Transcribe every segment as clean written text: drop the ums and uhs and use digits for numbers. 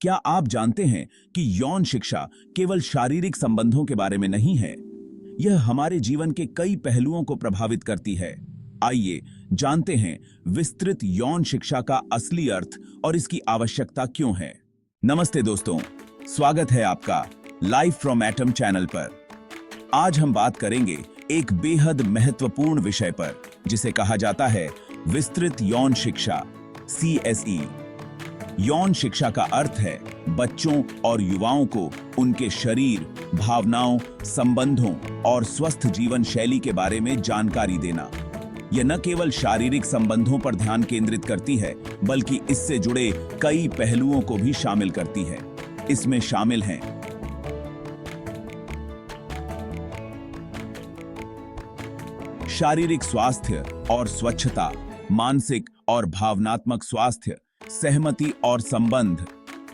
क्या आप जानते हैं कि यौन शिक्षा केवल शारीरिक संबंधों के बारे में नहीं है? यह हमारे जीवन के कई पहलुओं को प्रभावित करती है। आइए जानते हैं विस्तृत यौन शिक्षा का असली अर्थ और इसकी आवश्यकता क्यों है। नमस्ते दोस्तों, स्वागत है आपका लाइफ फ्रॉम एटम चैनल पर। आज हम बात करेंगे एक बेहद महत्वपूर्ण विषय पर, जिसे कहा जाता है विस्तृत यौन शिक्षा, CSE। यौन शिक्षा का अर्थ है बच्चों और युवाओं को उनके शरीर, भावनाओं, संबंधों और स्वस्थ जीवन शैली के बारे में जानकारी देना। यह न केवल शारीरिक संबंधों पर ध्यान केंद्रित करती है, बल्कि इससे जुड़े कई पहलुओं को भी शामिल करती है। इसमें शामिल हैं शारीरिक स्वास्थ्य और स्वच्छता, मानसिक और भावनात्मक स्वास्थ्य, सहमति और संबंध,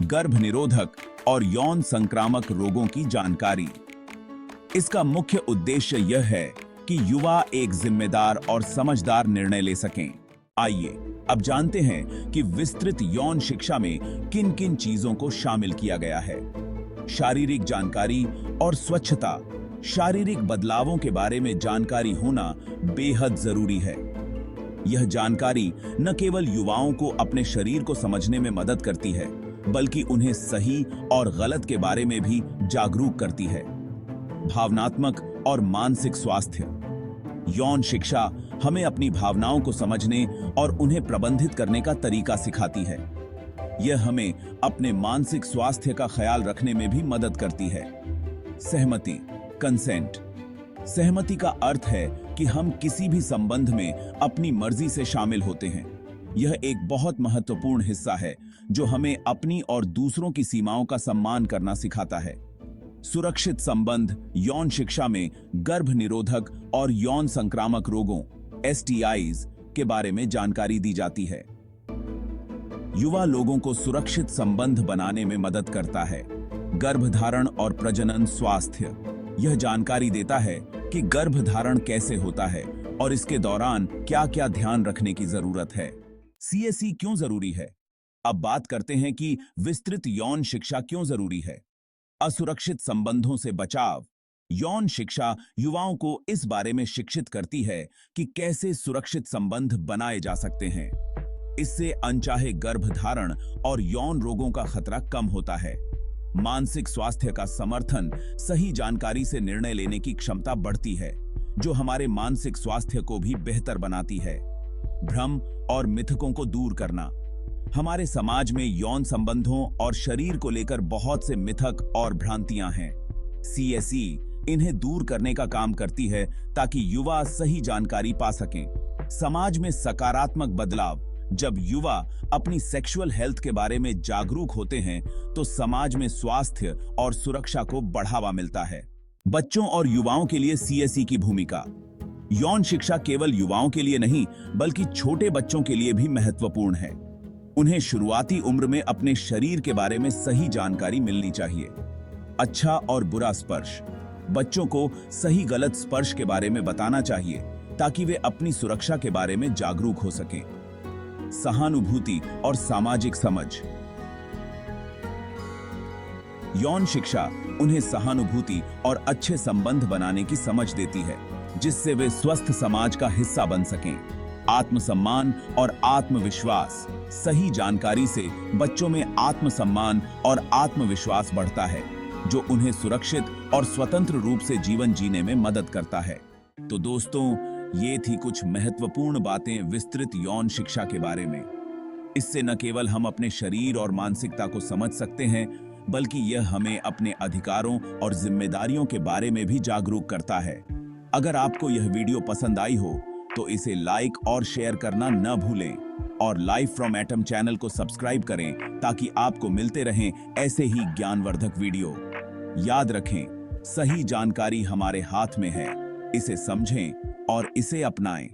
गर्भ निरोधक और यौन संक्रामक रोगों की जानकारी। इसका मुख्य उद्देश्य यह है कि युवा एक जिम्मेदार और समझदार निर्णय ले सकें। आइए अब जानते हैं कि विस्तृत यौन शिक्षा में किन किन चीजों को शामिल किया गया है। शारीरिक जानकारी और स्वच्छता। शारीरिक बदलावों के बारे में जानकारी होना बेहद जरूरी है। यह जानकारी न केवल युवाओं को अपने शरीर को समझने में मदद करती है, बल्कि उन्हें सही और गलत के बारे में भी जागरूक करती है। भावनात्मक और मानसिक स्वास्थ्य। यौन शिक्षा हमें अपनी भावनाओं को समझने और उन्हें प्रबंधित करने का तरीका सिखाती है। यह हमें अपने मानसिक स्वास्थ्य का ख्याल रखने में भी मदद करती है। सहमति, कंसेंट। सहमति का अर्थ है कि हम किसी भी संबंध में अपनी मर्जी से शामिल होते हैं। यह एक बहुत महत्वपूर्ण हिस्सा है जो हमें अपनी और दूसरों की सीमाओं का सम्मान करना सिखाता है। सुरक्षित संबंध। यौन शिक्षा में गर्भ निरोधक और यौन संक्रामक रोगों STIs के बारे में जानकारी दी जाती है। युवा लोगों को सुरक्षित संबंध बनाने में मदद करता है। गर्भधारण और प्रजनन स्वास्थ्य। यह जानकारी देता है कि गर्भधारण कैसे होता है और इसके दौरान क्या-क्या ध्यान रखने की जरूरत है। CSE क्यों जरूरी है? अब बात करते हैं कि विस्तृत यौन शिक्षा क्यों जरूरी है। असुरक्षित संबंधों से बचाव। यौन शिक्षा युवाओं को इस बारे में शिक्षित करती है कि कैसे सुरक्षित संबंध बनाए जा सकते हैं। इससे अनचाहे गर्भधारण और यौन रोगों का खतरा कम होता है। मानसिक स्वास्थ्य का समर्थन। सही जानकारी से निर्णय लेने की क्षमता बढ़ती है, जो हमारे मानसिक स्वास्थ्य को भी बेहतर बनाती है। भ्रम और मिथकों को दूर करना। हमारे समाज में यौन संबंधों और शरीर को लेकर बहुत से मिथक और भ्रांतियां हैं। CSE इन्हें दूर करने का काम करती है ताकि युवा सही जानकारी पा सकें। समाज में सकारात्मक बदलाव। जब युवा अपनी सेक्सुअल हेल्थ के बारे में जागरूक होते हैं, तो समाज में स्वास्थ्य और सुरक्षा को बढ़ावा मिलता है। बच्चों और युवाओं के लिए CSE की भूमिका। यौन शिक्षा केवल युवाओं के लिए नहीं, बल्कि छोटे बच्चों के लिए भी महत्वपूर्ण है। उन्हें शुरुआती उम्र में अपने शरीर के बारे में सही जानकारी मिलनी चाहिए। अच्छा और बुरा स्पर्श। बच्चों को सही गलत स्पर्श के बारे में बताना चाहिए ताकि वे अपनी सुरक्षा के बारे में जागरूक हो सकें। सहानुभूति और सामाजिक समझ। यौन शिक्षा उन्हें सहानुभूति और अच्छे संबंध बनाने की समझ देती है, जिससे वे स्वस्थ समाज का हिस्सा बन सकें। आत्मसम्मान और आत्मविश्वास। सही जानकारी से बच्चों में आत्मसम्मान और आत्मविश्वास बढ़ता है, जो उन्हें सुरक्षित और स्वतंत्र रूप से जीवन जीने में मदद करता है। तो दोस्तों, ये थी कुछ महत्वपूर्ण बातें विस्तृत यौन शिक्षा के बारे में। इससे न केवल हम अपने शरीर और मानसिकता को समझ सकते हैं, बल्कि यह हमें अपने अधिकारों और जिम्मेदारियों के बारे में भी जागरूक करता है। अगर आपको यह वीडियो पसंद आई हो तो इसे लाइक और शेयर करना न भूलें और लाइफ फ्रॉम एटम चैनल को सब्सक्राइब करें ताकि आपको मिलते रहें ऐसे ही ज्ञानवर्धक वीडियो। याद रखें, सही जानकारी हमारे हाथ में है। इसे समझें और इसे अपनाएं।